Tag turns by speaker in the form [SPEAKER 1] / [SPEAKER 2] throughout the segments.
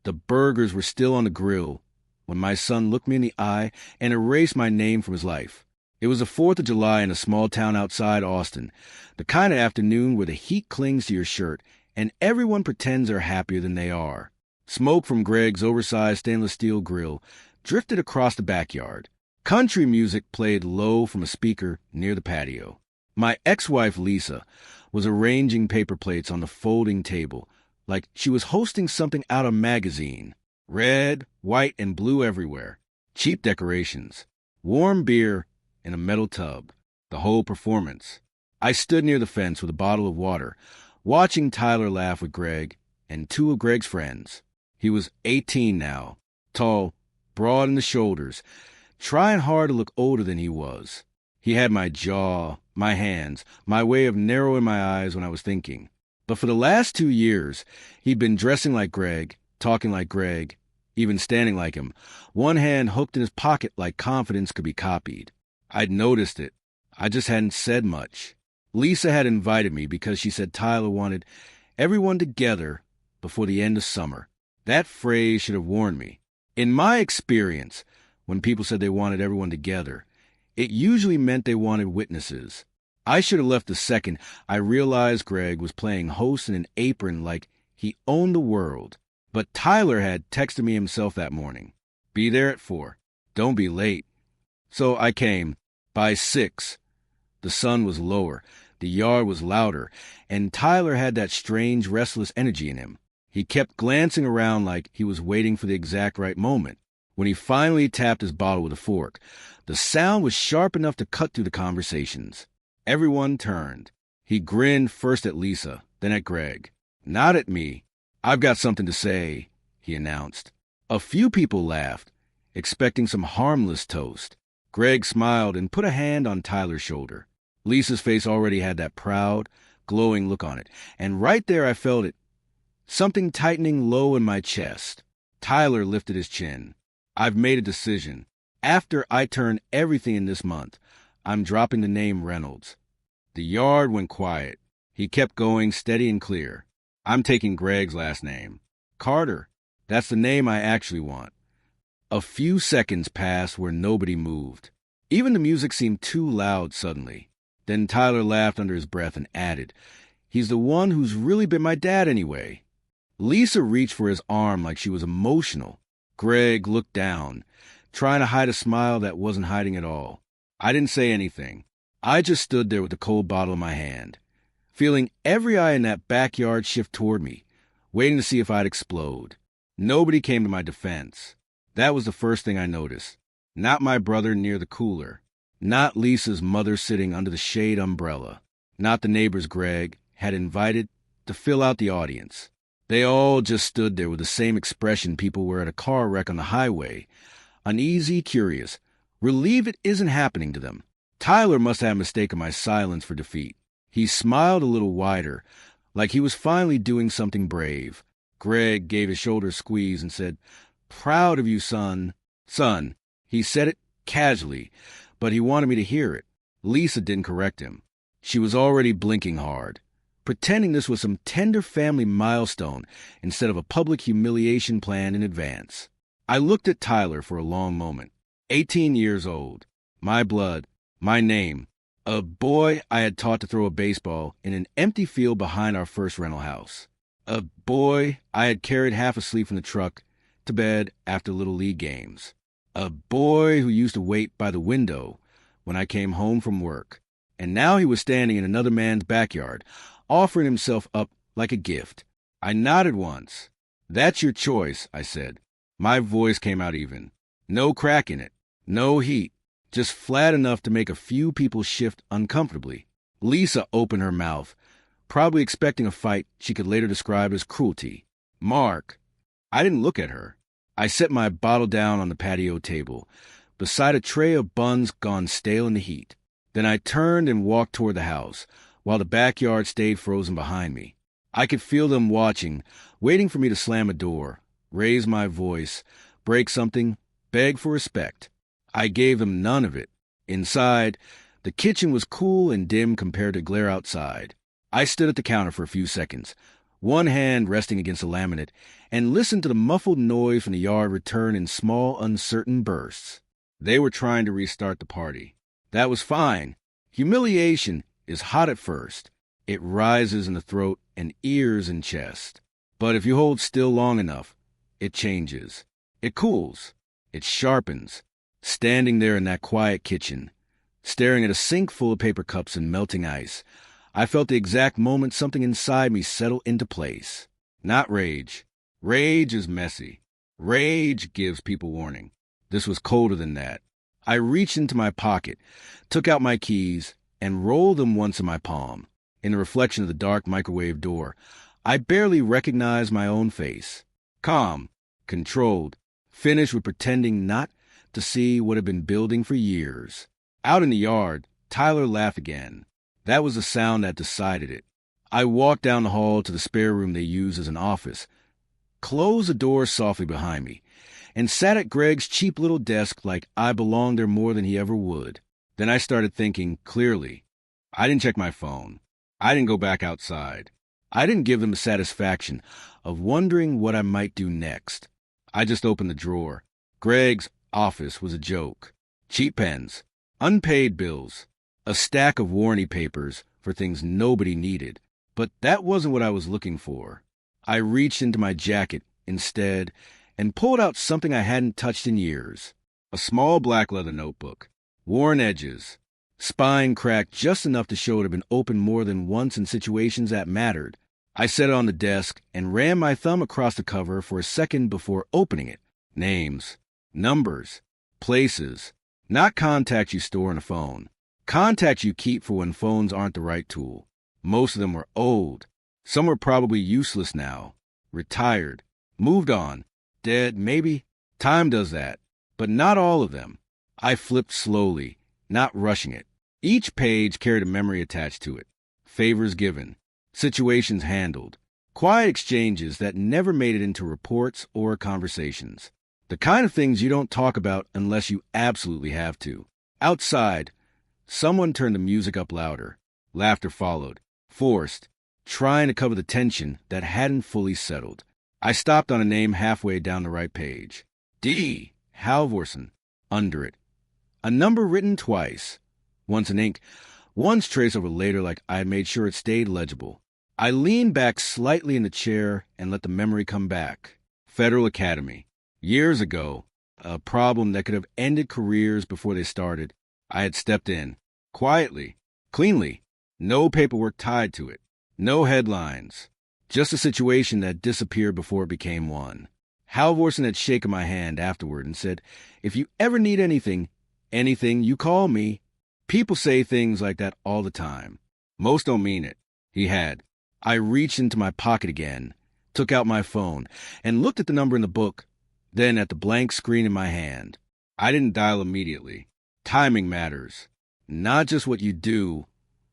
[SPEAKER 1] The burgers were still on the grill when my son looked me in the eye and erased my name from his life. It was the 4th of July in a small town outside Austin, the kind of afternoon where the heat clings to your shirt and everyone pretends they're happier than they are. Smoke from Greg's oversized stainless steel grill drifted across the backyard. Country music played low from a speaker near the patio. My ex-wife, Lisa, was arranging paper plates on the folding table like she was hosting something out of a magazine. Red, white, and blue everywhere. Cheap decorations. Warm beer in a metal tub. The whole performance. I stood near the fence with a bottle of water, watching Tyler laugh with Greg and two of Greg's friends. He was 18 now, tall, broad in the shoulders, trying hard to look older than he was. He had my jaw, my hands, my way of narrowing my eyes when I was thinking. But for the last 2 years, he'd been dressing like Greg, talking like Greg, even standing like him, one hand hooked in his pocket like confidence could be copied. I'd noticed it. I just hadn't said much. Lisa had invited me because she said Tyler wanted everyone together before the end of summer. That phrase should have warned me. In my experience, when people said they wanted everyone together, it usually meant they wanted witnesses. I should have left the second I realized Greg was playing host in an apron like he owned the world. But Tyler had texted me himself that morning. Be there at 4. Don't be late. So I came. By 6. The sun was lower. The yard was louder. And Tyler had that strange, restless energy in him. He kept glancing around like he was waiting for the exact right moment. When he finally tapped his bottle with a fork, the sound was sharp enough to cut through the conversations. Everyone turned. He grinned first at Lisa, then at Greg. Not at me. I've got something to say, he announced. A few people laughed, expecting some harmless toast. Greg smiled and put a hand on Tyler's shoulder. Lisa's face already had that proud, glowing look on it, and right there I felt it. Something tightening low in my chest. Tyler lifted his chin. I've made a decision. After I turn everything in this month, I'm dropping the name Reynolds. The yard went quiet. He kept going steady and clear. I'm taking Greg's last name. Carter. That's the name I actually want. A few seconds passed where nobody moved. Even the music seemed too loud suddenly. Then Tyler laughed under his breath and added, He's the one who's really been my dad anyway. Lisa reached for his arm like she was emotional. Greg looked down, trying to hide a smile that wasn't hiding at all. I didn't say anything. I just stood there with the cold bottle in my hand, feeling every eye in that backyard shift toward me, waiting to see if I'd explode. Nobody came to my defense. That was the first thing I noticed. Not my brother near the cooler. Not Lisa's mother sitting under the shade umbrella. Not the neighbors Greg had invited to fill out the audience. They all just stood there with the same expression people were at a car wreck on the highway, uneasy, curious, relieved it isn't happening to them. Tyler must have mistaken my silence for defeat. He smiled a little wider, like he was finally doing something brave. Greg gave his shoulder a squeeze and said, Proud of you, son. Son. He said it casually, but he wanted me to hear it. Lisa didn't correct him. She was already blinking hard, pretending this was some tender family milestone instead of a public humiliation planned in advance. I looked at Tyler for a long moment. 18 years old. My blood. My name. A boy I had taught to throw a baseball in an empty field behind our first rental house. A boy I had carried half asleep in the truck to bed after Little League games. A boy who used to wait by the window when I came home from work. And now he was standing in another man's backyard, offering himself up like a gift. I nodded once. That's your choice, I said. My voice came out even. No crack in it. No heat. Just flat enough to make a few people shift uncomfortably. Lisa opened her mouth, probably expecting a fight she could later describe as cruelty. Mark. I didn't look at her. I set my bottle down on the patio table, beside a tray of buns gone stale in the heat. Then I turned and walked toward the house, while the backyard stayed frozen behind me. I could feel them watching, waiting for me to slam a door, raise my voice, break something, beg for respect. I gave them none of it. Inside, the kitchen was cool and dim compared to glare outside. I stood at the counter for a few seconds, one hand resting against the laminate, and listened to the muffled noise from the yard return in small, uncertain bursts. They were trying to restart the party. That was fine. Humiliation is hot at first. It rises in the throat and ears and chest. But if you hold still long enough, it changes. It cools. It sharpens. Standing there in that quiet kitchen, staring at a sink full of paper cups and melting ice, I felt the exact moment something inside me settle into place. Not rage. Rage is messy. Rage gives people warning. This was colder than that. I reached into my pocket, took out my keys, and rolled them once in my palm. In the reflection of the dark microwave door, I barely recognized my own face. Calm, controlled, finished with pretending not to see what had been building for years. Out in the yard, Tyler laughed again. That was the sound that decided it. I walked down the hall to the spare room they use as an office, closed the door softly behind me, and sat at Greg's cheap little desk like I belonged there more than he ever would. Then I started thinking clearly. I didn't check my phone. I didn't go back outside. I didn't give them the satisfaction of wondering what I might do next. I just opened the drawer. Greg's office was a joke. Cheap pens, unpaid bills, a stack of warranty papers for things nobody needed. But that wasn't what I was looking for. I reached into my jacket instead and pulled out something I hadn't touched in years. A small black leather notebook. Worn edges. Spine cracked just enough to show it had been opened more than once in situations that mattered. I set it on the desk and ran my thumb across the cover for a second before opening it. Names. Numbers. Places. Not contacts you store on a phone. Contacts you keep for when phones aren't the right tool. Most of them were old. Some were probably useless now. Retired. Moved on. Dead, maybe. Time does that. But not all of them. I flipped slowly, not rushing it. Each page carried a memory attached to it. Favors given. Situations handled. Quiet exchanges that never made it into reports or conversations. The kind of things you don't talk about unless you absolutely have to. Outside, someone turned the music up louder. Laughter followed. Forced. Trying to cover the tension that hadn't fully settled. I stopped on a name halfway down the right page. D. Halvorsen. Under it. A number written twice. Once in ink. Once traced over later like I had made sure it stayed legible. I leaned back slightly in the chair and let the memory come back. Federal Academy. Years ago, a problem that could have ended careers before they started. I had stepped in. Quietly. Cleanly. No paperwork tied to it. No headlines. Just a situation that disappeared before it became one. Halvorsen had shaken my hand afterward and said, "If you ever need anything, you call me." People say things like that all the time. Most don't mean it. He had. I reached into my pocket again, took out my phone, and looked at the number in the book, then at the blank screen in my hand. I didn't dial immediately. Timing matters. Not just what you do,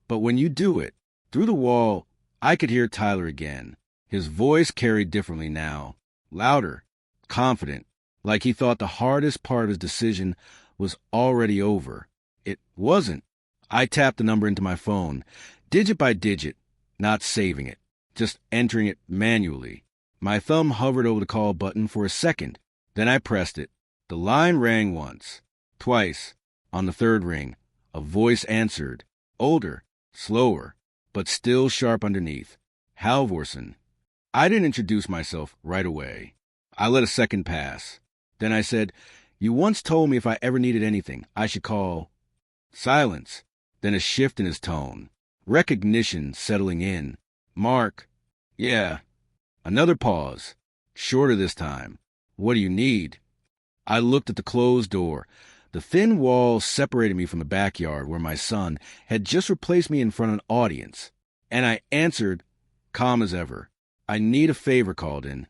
[SPEAKER 1] but when you do it. Through the wall, I could hear Tyler again. His voice carried differently now. Louder. Confident. Like he thought the hardest part of his decision was already over. It wasn't. I tapped the number into my phone, digit by digit, not saving it, just entering it manually. My thumb hovered over the call button for a second. Then I pressed it. The line rang once. Twice. On the third ring, a voice answered. Older. Slower. But still sharp underneath. Halvorsen. I didn't introduce myself right away. I let a second pass. Then I said, "You once told me if I ever needed anything, I should call." Silence. Then a shift in his tone. Recognition settling in. "Mark." "Yeah." Another pause. Shorter this time. "What do you need?" I looked at the closed door. The thin wall separated me from the backyard where my son had just replaced me in front of an audience. And I answered, calm as ever. "I need a favor called in."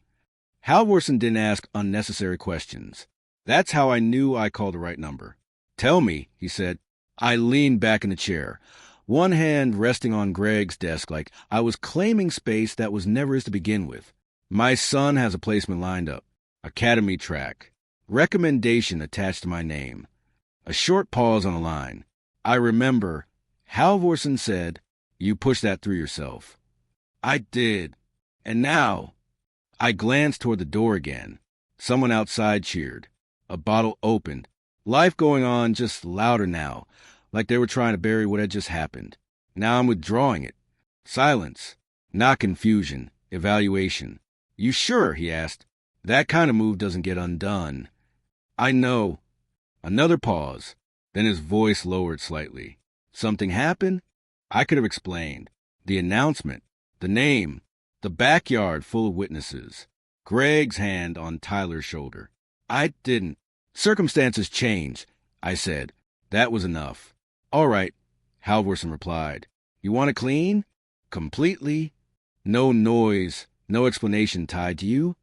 [SPEAKER 1] Halvorsen didn't ask unnecessary questions. That's how I knew I called the right number. "Tell me," he said. I leaned back in the chair, one hand resting on Greg's desk like I was claiming space that was never his to begin with. "My son has a placement lined up. Academy track. Recommendation attached to my name." A short pause on the line. "I remember." Halvorsen said, "You pushed that through yourself." "I did." And now, I glanced toward the door again. Someone outside cheered. A bottle opened. Life going on, just louder now, like they were trying to bury what had just happened. Now I'm withdrawing it. Silence. Not confusion. Evaluation. You sure? He asked. That kind of move doesn't get undone. I know. Another pause. Then his voice lowered slightly. Something happened? I could have explained. The announcement. The name. The backyard full of witnesses. Greg's hand on Tyler's shoulder. I didn't. Circumstances changed, I said. That was enough. All right, Halvorson replied. You want it clean? Completely? No noise, no explanation tied to you?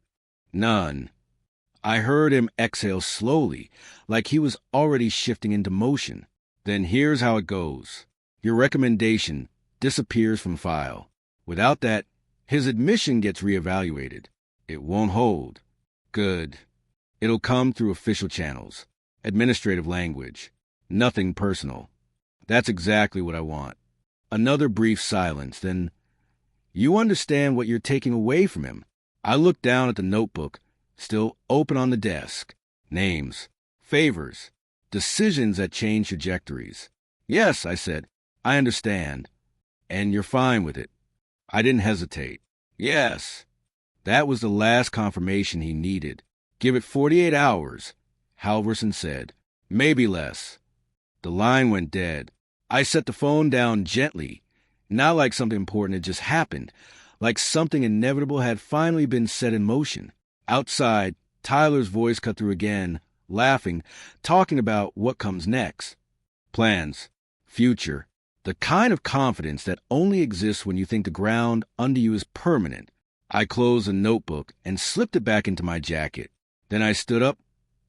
[SPEAKER 1] None. I heard him exhale slowly, like he was already shifting into motion. Then here's how it goes. Your recommendation disappears from file. Without that, his admission gets reevaluated. It won't hold. Good. It'll come through official channels. Administrative language. Nothing personal. That's exactly what I want. Another brief silence, then, you understand what you're taking away from him. I looked down at the notebook, still open on the desk. Names. Favors. Decisions that change trajectories. Yes, I said. I understand. And you're fine with it. I didn't hesitate. Yes. That was the last confirmation he needed. Give it 48 hours, Halvorson said. Maybe less. The line went dead. I set the phone down gently, not like something important had just happened, like something inevitable had finally been set in motion. Outside, Tyler's voice cut through again, laughing, talking about what comes next. Plans. Future. The kind of confidence that only exists when you think the ground under you is permanent. I closed the notebook and slipped it back into my jacket. Then I stood up,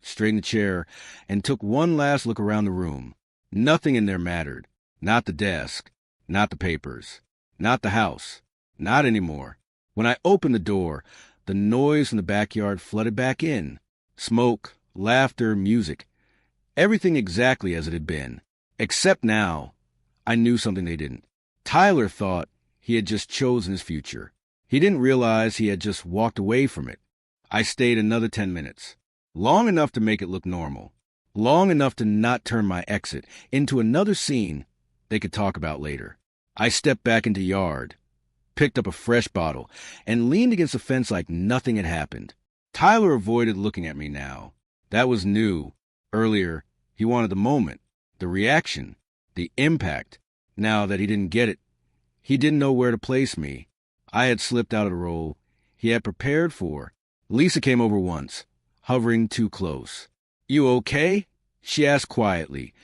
[SPEAKER 1] straightened the chair, and took one last look around the room. Nothing in there mattered. Not the desk. Not the papers. Not the house. Not anymore. When I opened the door, the noise from the backyard flooded back in. Smoke, laughter, music. Everything exactly as it had been. Except now, I knew something they didn't. Tyler thought he had just chosen his future. He didn't realize he had just walked away from it. I stayed another 10 minutes. Long enough to make it look normal. Long enough to not turn my exit into another scene they could talk about later. I stepped back into yard, picked up a fresh bottle, and leaned against the fence like nothing had happened. Tyler avoided looking at me now. That was new. Earlier, he wanted the moment, the reaction, the impact. Now that he didn't get it, he didn't know where to place me. I had slipped out of the role he had prepared for. Lisa came over once, hovering too close. You okay? She asked quietly,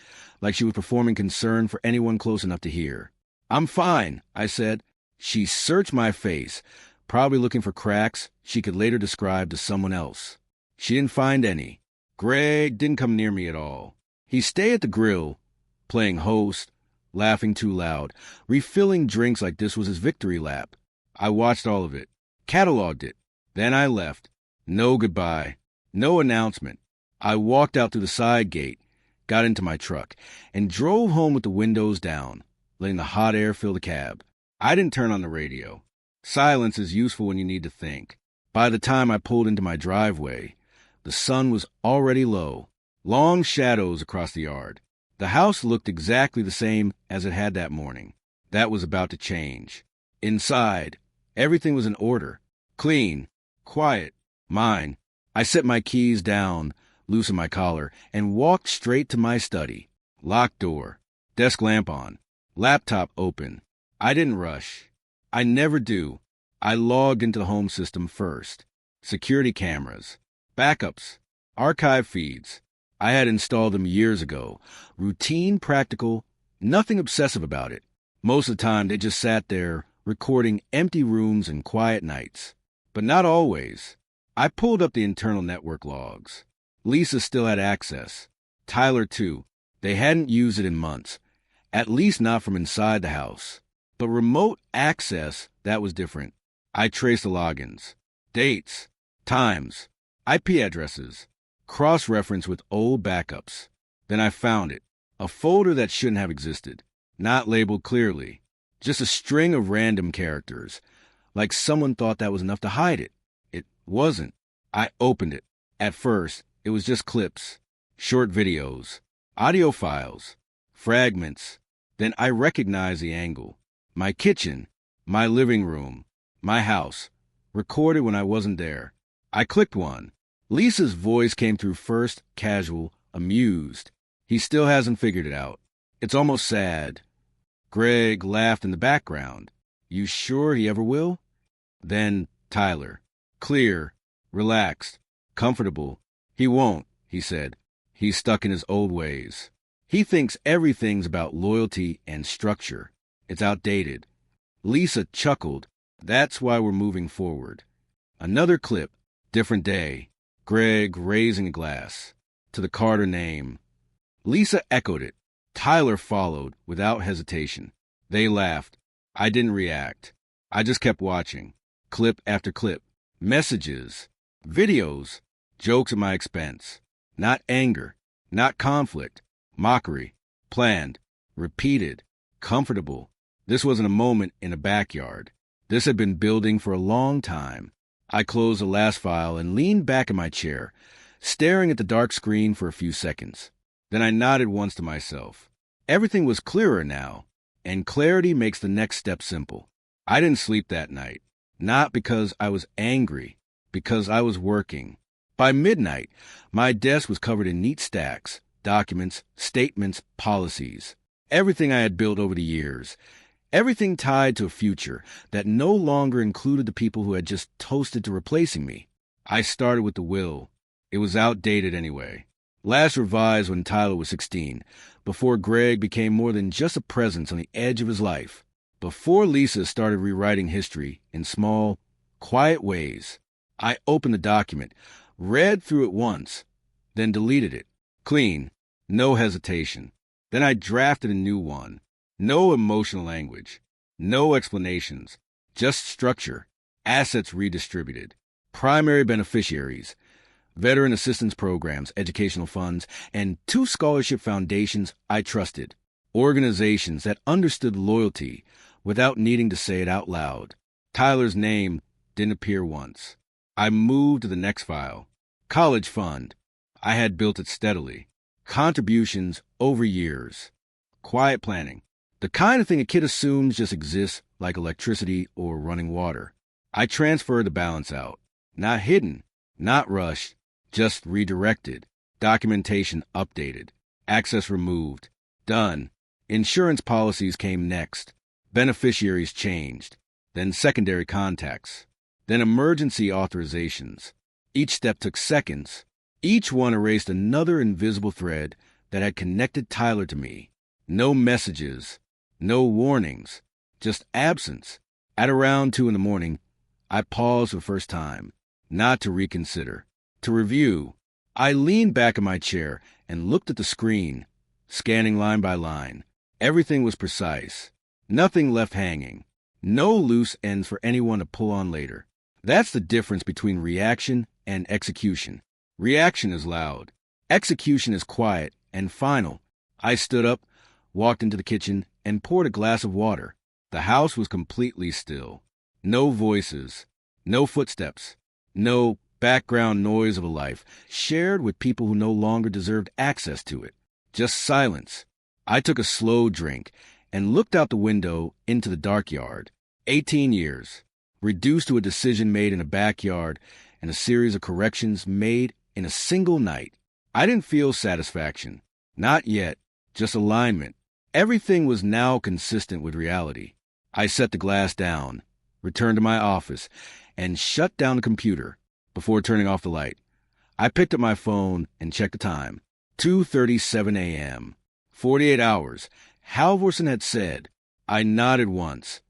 [SPEAKER 1] like she was performing concern for anyone close enough to hear. I'm fine, I said. She searched my face, probably looking for cracks she could later describe to someone else. She didn't find any. Greg didn't come near me at all. He stayed at the grill, playing host, laughing too loud, refilling drinks like this was his victory lap. I watched all of it, cataloged it. Then I left. No goodbye. No announcement. I walked out through the side gate, got into my truck, and drove home with the windows down, letting the hot air fill the cab. I didn't turn on the radio. Silence is useful when you need to think. By the time I pulled into my driveway, the sun was already low, long shadows across the yard. The house looked exactly the same as it had that morning. That was about to change. Inside, everything was in order, clean, quiet, mine. I set my keys down, loosened my collar, and walked straight to my study. Locked door, desk lamp on, laptop open. I didn't rush. I never do. I logged into the home system first. Security cameras, backups, archive feeds. I had installed them years ago. Routine, practical, nothing obsessive about it. Most of the time, they just sat there, recording empty rooms and quiet nights. But not always. I pulled up the internal network logs. Lisa still had access. Tyler, too. They hadn't used it in months, at least not from inside the house. But remote access, that was different. I traced the logins, dates, times, IP addresses, cross-referenced with old backups. Then I found it, a folder that shouldn't have existed, not labeled clearly, just a string of random characters, like someone thought that was enough to hide it. It wasn't. I opened it. At first, it was just clips, short videos, audio files, fragments. Then I recognized the angle. My kitchen, my living room, my house, recorded when I wasn't there. I clicked one. Lisa's voice came through first, casual, amused. He still hasn't figured it out. It's almost sad. Greg laughed in the background. You sure he ever will? Then Tyler. Clear, relaxed, comfortable. He won't, he said. He's stuck in his old ways. He thinks everything's about loyalty and structure. It's outdated. Lisa chuckled. That's why we're moving forward. Another clip, different day. Greg raising a glass. To the Carter name. Lisa echoed it. Tyler followed, without hesitation. They laughed. I didn't react. I just kept watching. Clip after clip. Messages. Videos. Jokes at my expense. Not anger. Not conflict. Mockery. Planned. Repeated. Comfortable. This wasn't a moment in a backyard. This had been building for a long time. I closed the last file and leaned back in my chair, staring at the dark screen for a few seconds. Then I nodded once to myself. Everything was clearer now, and clarity makes the next step simple. I didn't sleep that night. Not because I was angry, because I was working. By midnight, my desk was covered in neat stacks, documents, statements, policies. Everything I had built over the years. Everything tied to a future that no longer included the people who had just toasted to replacing me. I started with the will. It was outdated anyway. Last revised when Tyler was 16, before Greg became more than just a presence on the edge of his life. Before Lisa started rewriting history in small, quiet ways. I opened the document, read through it once, then deleted it. Clean, no hesitation. Then I drafted a new one. No emotional language, no explanations, just structure, assets redistributed, primary beneficiaries, veteran assistance programs, educational funds, and 2 scholarship foundations I trusted, organizations that understood loyalty without needing to say it out loud. Tyler's name didn't appear once. I moved to the next file. College fund. I had built it steadily. Contributions over years. Quiet planning. The kind of thing a kid assumes just exists like electricity or running water. I transferred the balance out. Not hidden, not rushed, just redirected. Documentation updated. Access removed. Done. Insurance policies came next. Beneficiaries changed. Then secondary contacts. Then emergency authorizations. Each step took seconds. Each one erased another invisible thread that had connected Tyler to me. No messages. No warnings, just absence. At around 2 a.m, I paused for the first time, not to reconsider, to review. I leaned back in my chair and looked at the screen, scanning line by line. Everything was precise, nothing left hanging, no loose ends for anyone to pull on later. That's the difference between reaction and execution. Reaction is loud. Execution is quiet and final. I stood up, walked into the kitchen, and poured a glass of water. The house was completely still. No voices, no footsteps, no background noise of a life shared with people who no longer deserved access to it. Just silence. I took a slow drink and looked out the window into the dark yard. 18 years, reduced to a decision made in a backyard and a series of corrections made in a single night. I didn't feel satisfaction. Not yet, just alignment. Everything was now consistent with reality. I set the glass down, returned to my office, and shut down the computer before turning off the light. I picked up my phone and checked the time. 2:37 a.m. 48 hours. Halvorsen had said. I nodded once,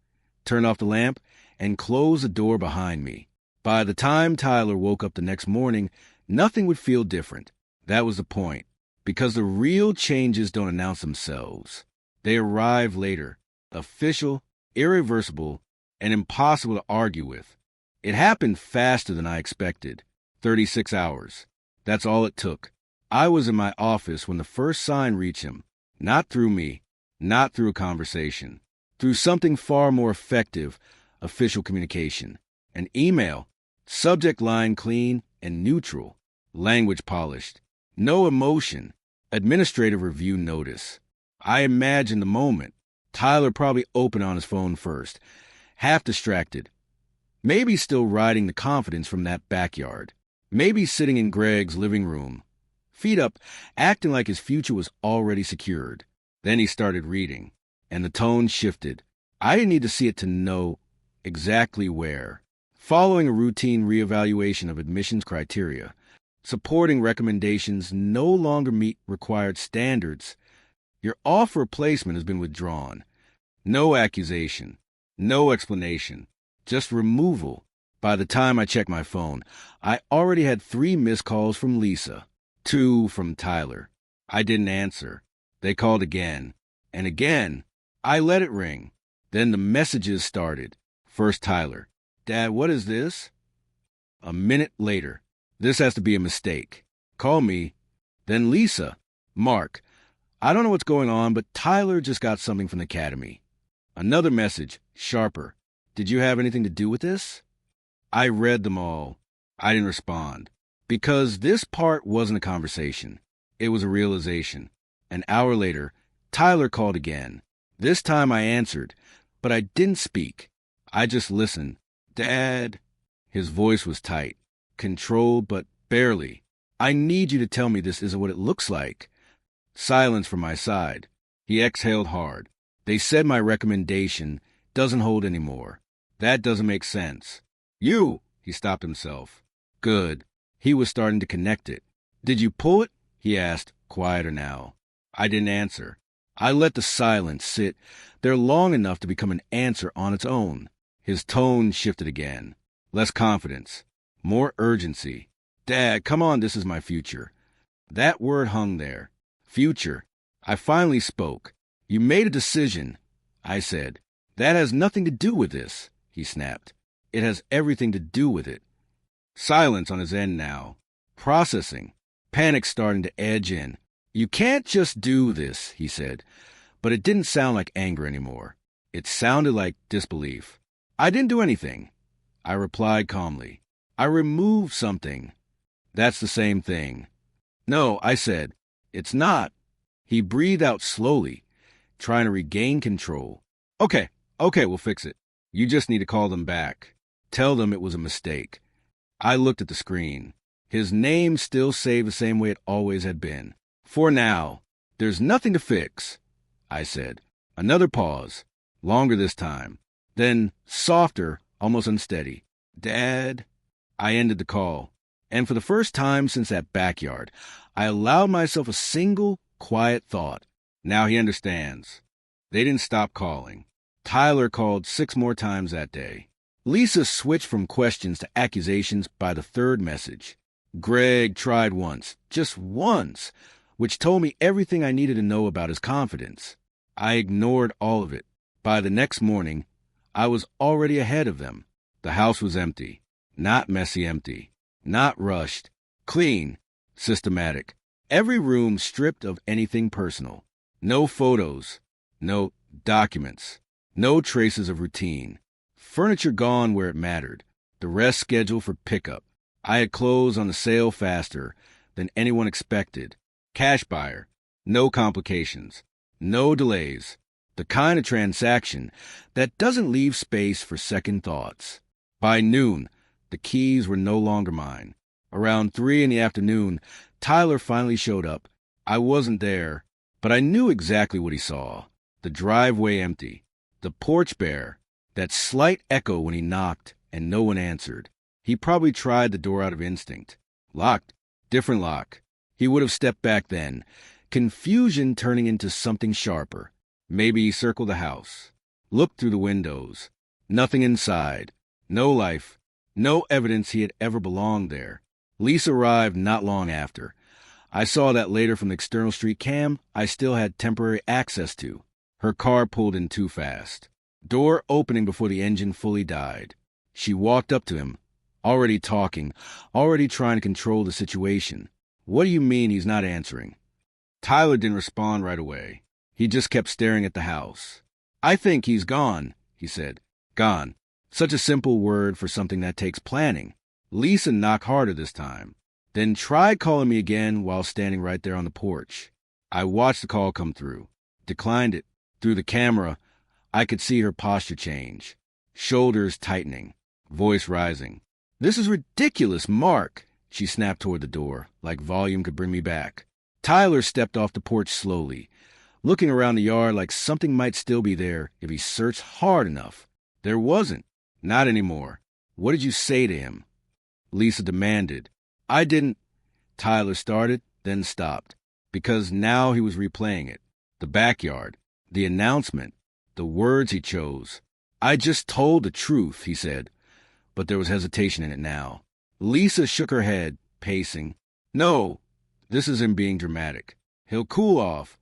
[SPEAKER 1] turned off the lamp, and closed the door behind me. By the time Tyler woke up the next morning, nothing would feel different. That was the point, because the real changes don't announce themselves. They arrive later, official, irreversible, and impossible to argue with. It happened faster than I expected. 36 hours. That's all it took. I was in my office when the first sign reached him. Not through me, not through a conversation. Through something far more effective, official communication. An email, subject line clean and neutral, language polished, no emotion, administrative review notice. I imagined the moment. Tyler probably opened on his phone first, half distracted. Maybe still riding the confidence from that backyard. Maybe sitting in Greg's living room, feet up, acting like his future was already secured. Then he started reading, and the tone shifted. I didn't need to see it to know exactly where. Following a routine reevaluation of admissions criteria, supporting recommendations no longer meet required standards. Your offer of placement has been withdrawn. No accusation, no explanation, just removal. By the time I checked my phone, I already had 3 missed calls from Lisa, 2 from Tyler. I didn't answer. They called again, and again. I let it ring. Then the messages started. First Tyler. Dad, what is this? A minute later. This has to be a mistake. Call me. Then Lisa. Mark. I don't know what's going on, but Tyler just got something from the academy. Another message, sharper. Did you have anything to do with this? I read them all. I didn't respond. Because this part wasn't a conversation. It was a realization. An hour later, Tyler called again. This time I answered, but I didn't speak. I just listened. Dad. His voice was tight, controlled, but barely. I need you to tell me this isn't what it looks like. Silence from my side. He exhaled hard. They said my recommendation doesn't hold anymore. That doesn't make sense. You! He stopped himself. Good. He was starting to connect it. Did you pull it? He asked, quieter now. I didn't answer. I let the silence sit there long enough to become an answer on its own. His tone shifted again. Less confidence. More urgency. Dad, come on, this is my future. That word hung there. Future. I finally spoke. You made a decision, I said. That has nothing to do with this, he snapped. It has everything to do with it. Silence on his end now. Processing. Panic starting to edge in. You can't just do this, he said. But it didn't sound like anger anymore. It sounded like disbelief. I didn't do anything. I replied calmly. I removed something. That's the same thing. No, I said. It's not. He breathed out slowly, trying to regain control. Okay, we'll fix it. You just need to call them back. Tell them it was a mistake. I looked at the screen. His name still saved the same way it always had been. For now, there's nothing to fix, I said. Another pause, longer this time. Then, softer, almost unsteady. Dad. I ended the call. And for the first time since that backyard, I allowed myself a single, quiet thought. Now he understands. They didn't stop calling. Tyler called 6 more times that day. Lisa switched from questions to accusations by the 3rd message. Greg tried once, just once, which told me everything I needed to know about his confidence. I ignored all of it. By the next morning, I was already ahead of them. The house was empty. Not messy empty. Not rushed. Clean. Systematic. Every room stripped of anything personal. No photos. No documents. No traces of routine. Furniture gone where it mattered. The rest scheduled for pickup. I had closed on the sale faster than anyone expected. Cash buyer. No complications. No delays. The kind of transaction that doesn't leave space for second thoughts. By noon, the keys were no longer mine. Around 3 in the afternoon, Tyler finally showed up. I wasn't there, but I knew exactly what he saw. The driveway empty. The porch bare. That slight echo when he knocked and no one answered. He probably tried the door out of instinct. Locked. Different lock. He would have stepped back then. Confusion turning into something sharper. Maybe he circled the house. Looked through the windows. Nothing inside. No life. No evidence he had ever belonged there. Lisa arrived not long after. I saw that later from the external street cam I still had temporary access to. Her car pulled in too fast. Door opening before the engine fully died. She walked up to him, already talking, already trying to control the situation. What do you mean he's not answering? Tyler didn't respond right away. He just kept staring at the house. I think he's gone, he said. Gone. Such a simple word for something that takes planning. Lisa knocked harder this time. Then tried calling me again while standing right there on the porch. I watched the call come through. Declined it. Through the camera, I could see her posture change. Shoulders tightening. Voice rising. "This is ridiculous, Mark," she snapped toward the door, like volume could bring me back. Tyler stepped off the porch slowly, looking around the yard like something might still be there if he searched hard enough. There wasn't. Not anymore. "What did you say to him?" Lisa demanded. "I didn't—" Tyler started, then stopped, because now he was replaying it. The backyard, the announcement, the words he chose. "I just told the truth," he said, but there was hesitation in it now. Lisa shook her head, pacing. "No, this is him being dramatic. He'll cool off."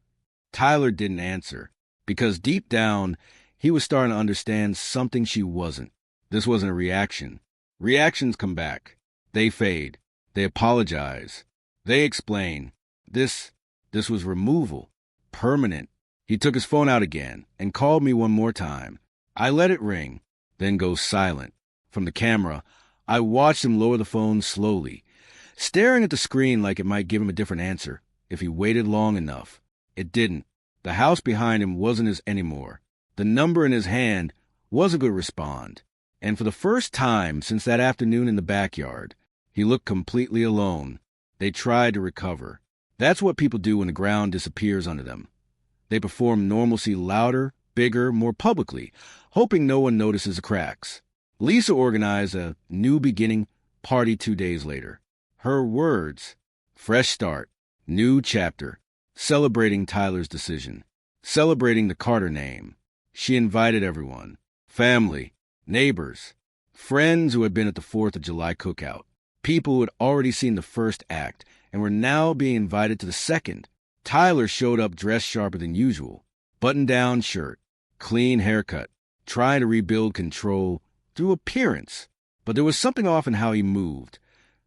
[SPEAKER 1] Tyler didn't answer, because deep down, he was starting to understand something she wasn't. This wasn't a reaction. Reactions come back. They fade. They apologize. They explain. This was removal. Permanent. He took his phone out again and called me one more time. I let it ring, then go silent. From the camera, I watched him lower the phone slowly, staring at the screen like it might give him a different answer if he waited long enough. It didn't. The house behind him wasn't his anymore. The number in his hand wasn't going to respond. And for the first time since that afternoon in the backyard, he looked completely alone. They tried to recover. That's what people do when the ground disappears under them. They perform normalcy louder, bigger, more publicly, hoping no one notices the cracks. Lisa organized a new beginning party 2 days later. Her words: fresh start, new chapter, celebrating Tyler's decision, celebrating the Carter name. She invited everyone, family, neighbors, friends who had been at the 4th of July cookout, people who had already seen the first act and were now being invited to the second. Tyler showed up dressed sharper than usual, button-down shirt, clean haircut, trying to rebuild control through appearance. But there was something off in how he moved,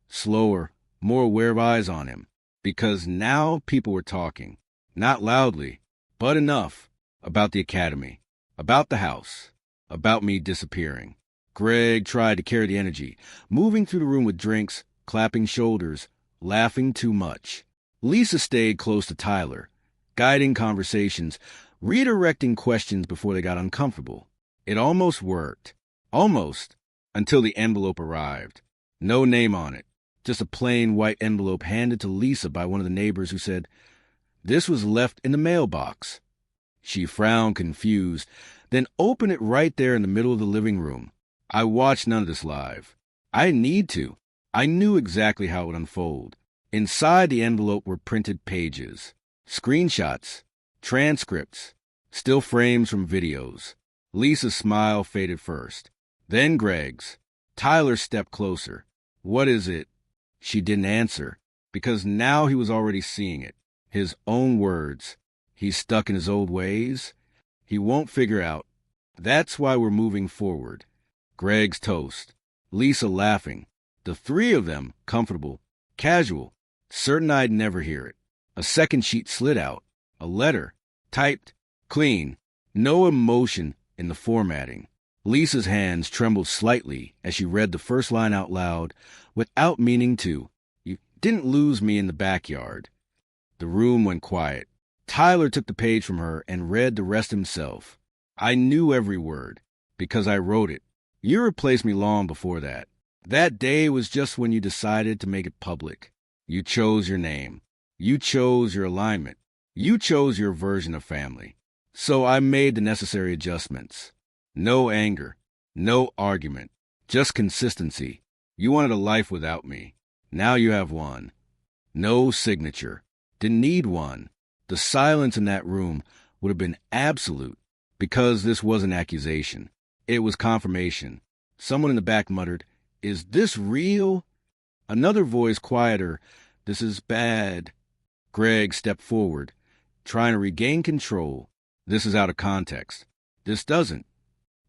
[SPEAKER 1] slower, more aware of eyes on him, because now people were talking, not loudly, but enough, about the academy, about the house, about me disappearing. Greg tried to carry the energy, moving through the room with drinks, clapping shoulders, laughing too much. Lisa stayed close to Tyler, guiding conversations, redirecting questions before they got uncomfortable. It almost worked. Almost. Until the envelope arrived. No name on it. Just a plain white envelope handed to Lisa by one of the neighbors who said, "This was left in the mailbox." She frowned, confused, then opened it right there in the middle of the living room. I watched none of this live. I didn't need to. I knew exactly how it would unfold. Inside the envelope were printed pages, screenshots, transcripts, still frames from videos. Lisa's smile faded first, then Greg's. Tyler stepped closer. "What is it?" She didn't answer, because now he was already seeing it. His own words. He's stuck in his old ways. He won't figure out. That's why we're moving forward. Greg's toast. Lisa laughing. The three of them, comfortable, casual, certain I'd never hear it. A second sheet slid out. A letter. Typed. Clean. No emotion in the formatting. Lisa's hands trembled slightly as she read the first line out loud, without meaning to. "You didn't lose me in the backyard." The room went quiet. Tyler took the page from her and read the rest himself. "I knew every word, because I wrote it. You replaced me long before that. That day was just when you decided to make it public. You chose your name. You chose your alignment. You chose your version of family. So I made the necessary adjustments. No anger. No argument. Just consistency. You wanted a life without me. Now you have one. No signature. Didn't need one. The silence in that room would have been absolute, because this was an accusation. It was confirmation. Someone in the back muttered, "Is this real?" Another voice, quieter, "This is bad." Greg stepped forward, trying to regain control. "This is out of context. This doesn't."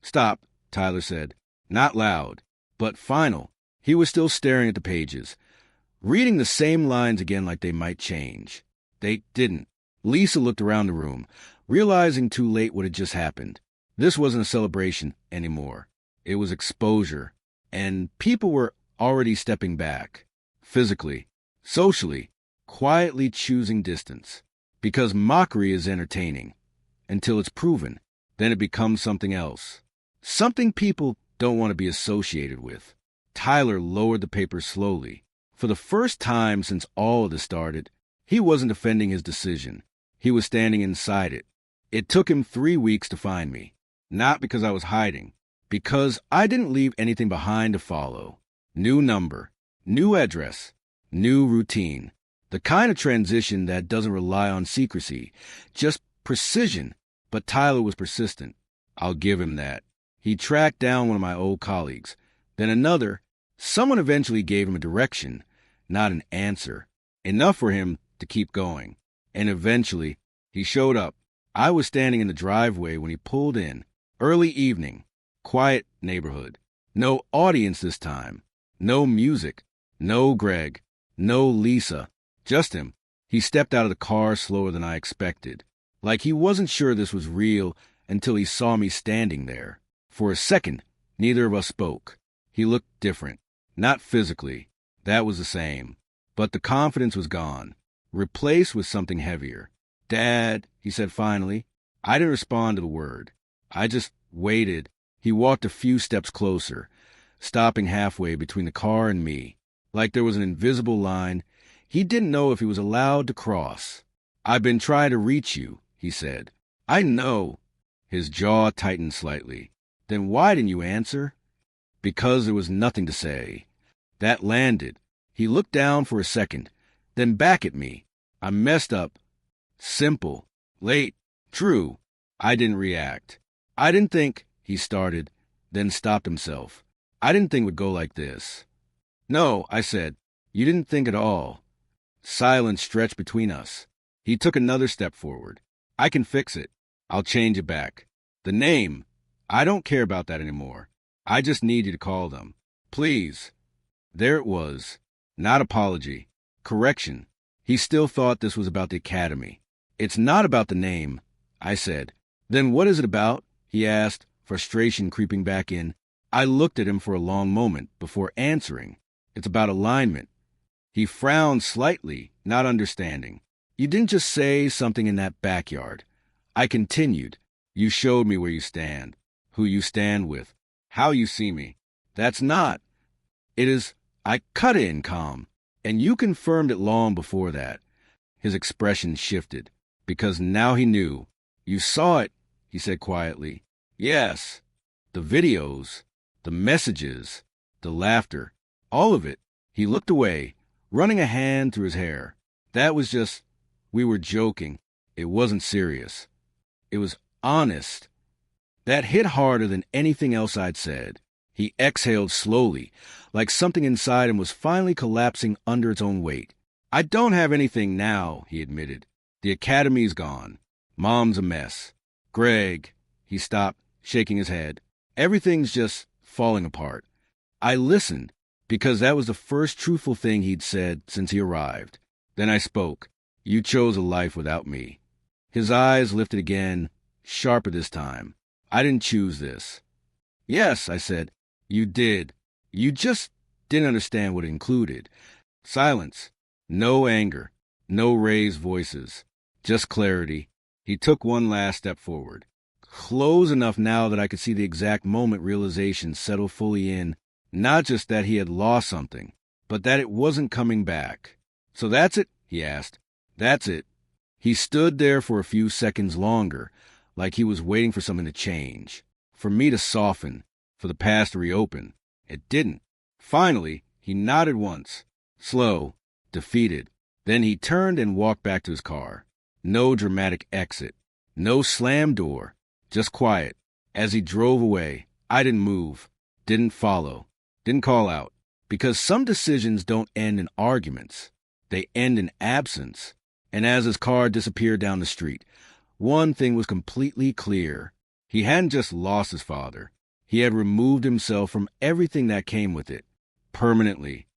[SPEAKER 1] "Stop," Tyler said. Not loud, but final. He was still staring at the pages, reading the same lines again like they might change. They didn't. Lisa looked around the room, realizing too late what had just happened. This wasn't a celebration anymore. It was exposure. And people were already stepping back. Physically, socially, quietly choosing distance. Because mockery is entertaining. Until it's proven. Then it becomes something else. Something people don't want to be associated with. Tyler lowered the paper slowly. For the first time since all of this started, he wasn't defending his decision. He was standing inside it. It took him 3 weeks to find me. Not because I was hiding. Because I didn't leave anything behind to follow. New number. New address. New routine. The kind of transition that doesn't rely on secrecy. Just precision. But Tyler was persistent. I'll give him that. He tracked down one of my old colleagues. Then another. Someone eventually gave him a direction, not an answer. Enough for him to keep going. And eventually, he showed up. I was standing in the driveway when he pulled in. Early evening. Quiet neighborhood. No audience this time. No music. No Greg. No Lisa. Just him. He stepped out of the car slower than I expected. Like he wasn't sure this was real until he saw me standing there. For a second, neither of us spoke. He looked different. Not physically. That was the same. But the confidence was gone. Replaced with something heavier. Dad, he said finally. I didn't respond to the word. I just waited. He walked a few steps closer, stopping halfway between the car and me. Like there was an invisible line. He didn't know if he was allowed to cross. I've been trying to reach you, he said. I know. His jaw tightened slightly. Then why didn't you answer? Because there was nothing to say. That landed. He looked down for a second, then back at me. I messed up. Simple. Late. True. I didn't react. I didn't think, he started, then stopped himself. I didn't think it would go like this. No, I said. You didn't think at all. Silence stretched between us. He took another step forward. I can fix it. I'll change it back. The name. I don't care about that anymore. I just need you to call them. Please. There it was. Not apology. Correction. He still thought this was about the academy. It's not about the name, I said. Then what is it about? He asked, frustration creeping back in. I looked at him for a long moment before answering. It's about alignment. He frowned slightly, not understanding. You didn't just say something in that backyard. I continued. You showed me where you stand, who you stand with, how you see me. That's not. It is. I cut in calm, and you confirmed it long before that. His expression shifted, because now he knew. You saw it, he said quietly. Yes. The videos, the messages, the laughter, all of it. He looked away, running a hand through his hair. That was just, we were joking. It wasn't serious. It was honest. That hit harder than anything else I'd said. He exhaled slowly, like something inside him was finally collapsing under its own weight. I don't have anything now, he admitted. The academy's gone. Mom's a mess. Greg, he stopped, shaking his head. Everything's just falling apart. I listened, because that was the first truthful thing he'd said since he arrived. Then I spoke. You chose a life without me. His eyes lifted again, sharper this time. I didn't choose this. Yes, I said. You did. You just didn't understand what it included. Silence. No anger. No raised voices. Just clarity. He took one last step forward. Close enough now that I could see the exact moment realization settle fully in. Not just that he had lost something, but that it wasn't coming back. So that's it? He asked. That's it. He stood there for a few seconds longer, like he was waiting for something to change, for me to soften, for the past to reopen. It didn't. Finally, he nodded once, slow, defeated. Then he turned and walked back to his car. No dramatic exit. No slam door. Just quiet. As he drove away, I didn't move, didn't follow, didn't call out. Because some decisions don't end in arguments. They end in absence. And as his car disappeared down the street, one thing was completely clear. He hadn't just lost his father. He had removed himself from everything that came with it, permanently.